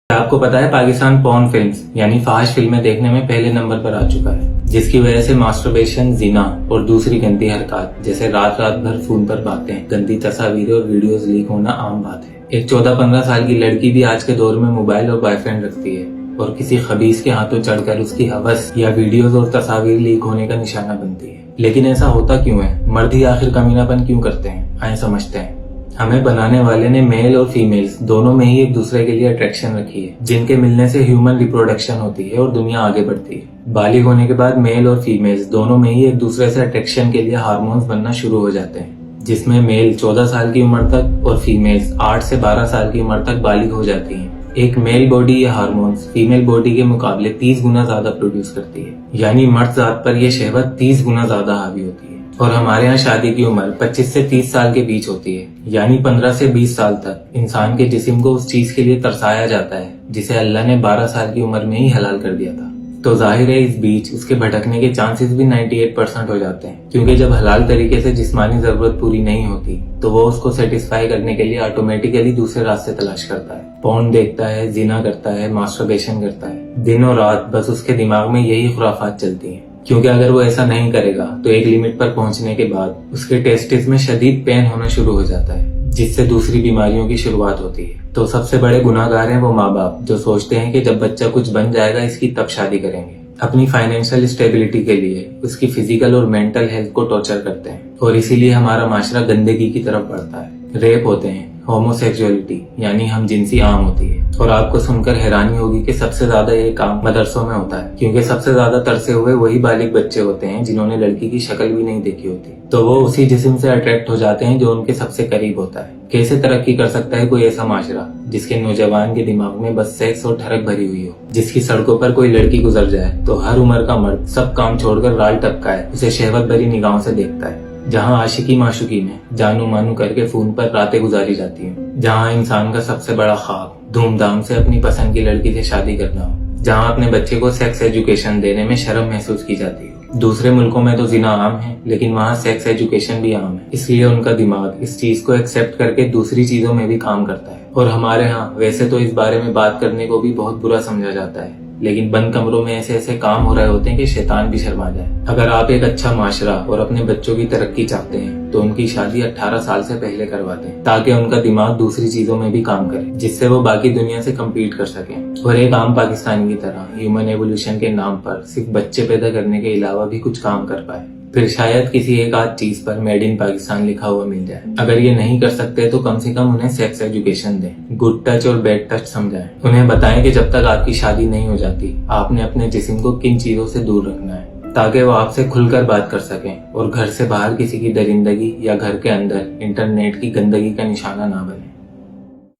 آپ کو پتا ہے پاکستان پورن فلمز یعنی فحش فلمیں دیکھنے میں پہلے نمبر پر آ چکا ہے، جس کی وجہ سے ماسٹربیشن، زنا اور دوسری گندی حرکات جیسے رات بھر فون پر باتیں، گندی تصاویریں اور ویڈیوز لیک ہونا عام بات ہے۔ ایک 14-15 سال کی لڑکی بھی آج کے دور میں موبائل اور بوائے فرینڈ رکھتی ہے اور کسی خبیث کے ہاتھوں چڑھ کر اس کی ہوس یا ویڈیوز اور تصاویر لیک ہونے کا نشانہ بنتی ہے۔ لیکن ایسا ہوتا کیوں ہے؟ مرد ہی آخر کمینہ پن کیوں کرتے ہیں؟ آئیں سمجھتے ہیں۔ ہمیں بنانے والے نے میل اور فیمیلز دونوں میں ہی ایک دوسرے کے لیے اٹریکشن رکھی ہے، جن کے ملنے سے ہیومن ریپروڈکشن ہوتی ہے اور دنیا آگے بڑھتی ہے۔ بالغ ہونے کے بعد میل اور فیمیلز دونوں میں ہی ایک دوسرے سے اٹریکشن کے لیے ہارمونز بننا شروع ہو جاتے ہیں، جس میں میل 14 سال کی عمر تک اور فیمیلز 8 سے 12 سال کی عمر تک بالغ ہو جاتی ہیں۔ ایک میل باڈی یہ ہارمونز فیمیل باڈی کے مقابلے 30 گنا زیادہ پروڈیوس کرتی ہے، یعنی مرد ذات پر یہ شہوت 30 گنا زیادہ حاوی ہوتی ہے۔ اور ہمارے ہاں شادی کی عمر 25 سے 30 سال کے بیچ ہوتی ہے، یعنی 15 سے 20 سال تک انسان کے جسم کو اس چیز کے لیے ترسایا جاتا ہے جسے اللہ نے 12 سال کی عمر میں ہی حلال کر دیا تھا۔ تو ظاہر ہے اس بیچ اس کے بھٹکنے کے چانسز بھی 98% ہو جاتے ہیں، کیونکہ جب حلال طریقے سے جسمانی ضرورت پوری نہیں ہوتی تو وہ اس کو سیٹسفائی کرنے کے لیے آٹومیٹیکلی دوسرے راستے تلاش کرتا ہے، پورن دیکھتا ہے، زنا کرتا ہے، ماسٹربیشن کرتا ہے۔ دن اور رات بس اس کے دماغ میں یہی خرافات چلتی ہیں، کیونکہ اگر وہ ایسا نہیں کرے گا تو ایک لیمٹ پر پہنچنے کے بعد اس کے ٹیسٹس میں شدید پین ہونا شروع ہو جاتا ہے، جس سے دوسری بیماریوں کی شروعات ہوتی ہے۔ تو سب سے بڑے گناہ گار ہیں وہ ماں باپ جو سوچتے ہیں کہ جب بچہ کچھ بن جائے گا اس کی تب شادی کریں گے، اپنی فائنینشیل اسٹیبلٹی کے لیے اس کی فزیکل اور مینٹل ہیلتھ کو ٹارچر کرتے ہیں، اور اسی لیے ہمارا معاشرہ گندگی کی طرف بڑھتا ہے۔ ریپ ہوتے ہیں، ہومو سیکسولیٹی یعنی ہم جنسی عام ہوتی ہے، اور آپ کو سن کر حیرانی ہوگی کہ سب سے زیادہ یہ کام مدرسوں میں ہوتا ہے، کیونکہ سب سے زیادہ ترسے ہوئے وہی بالغ بچے ہوتے ہیں جنہوں نے لڑکی کی شکل بھی نہیں دیکھی ہوتی، تو وہ اسی جسم سے اٹریکٹ ہو جاتے ہیں جو ان کے سب سے قریب ہوتا ہے۔ کیسے ترقی کر سکتا ہے کوئی ایسا معاشرہ جس کے نوجوان کے دماغ میں بس سیکس اور ٹھڑک بھری ہوئی ہو، جس کی سڑکوں پر کوئی لڑکی گزر جائے تو ہر عمر کا مرد سب کام چھوڑ کر رال ٹپکائے اسے شہوت بھری نگاہوں سے دیکھتا ہے، جہاں عاشقی معشوقی میں جانو مانو کر کے فون پر راتیں گزاری جاتی ہیں، جہاں انسان کا سب سے بڑا خواب دھوم دھام سے اپنی پسند کی لڑکی سے شادی کرنا ہو، جہاں اپنے بچے کو سیکس ایجوکیشن دینے میں شرم محسوس کی جاتی ہے۔ دوسرے ملکوں میں تو زنا عام ہے، لیکن وہاں سیکس ایجوکیشن بھی عام ہے، اس لیے ان کا دماغ اس چیز کو ایکسپٹ کر کے دوسری چیزوں میں بھی کام کرتا ہے۔ اور ہمارے ہاں ویسے تو اس بارے میں بات کرنے کو بھی بہت برا سمجھا جاتا ہے، لیکن بند کمروں میں ایسے کام ہو رہے ہوتے ہیں کہ شیطان بھی شرما جائے۔ اگر آپ ایک اچھا معاشرہ اور اپنے بچوں کی ترقی چاہتے ہیں تو ان کی شادی 18 سال سے پہلے کروا دیں، تاکہ ان کا دماغ دوسری چیزوں میں بھی کام کرے، جس سے وہ باقی دنیا سے کمپیٹ کر سکیں، اور ایک عام پاکستانی کی طرح ہیومن ایوولوشن کے نام پر صرف بچے پیدا کرنے کے علاوہ بھی کچھ کام کر پائے۔ پھر شاید کسی ایک آدھ چیز پر میڈ ان پاکستان لکھا ہوا مل جائے۔ اگر یہ نہیں کر سکتے تو کم سے کم انہیں سیکس ایجوکیشن دیں، گڈ ٹچ اور بیڈ ٹچ سمجھائیں، انہیں بتائیں کہ جب تک آپ کی شادی نہیں ہو جاتی آپ نے اپنے جسم کو کن چیزوں سے دور رکھنا ہے، تاکہ وہ آپ سے کھل کر بات کر سکیں اور گھر سے باہر کسی کی درندگی یا گھر کے اندر انٹرنیٹ کی گندگی کا نشانہ نہ بنے۔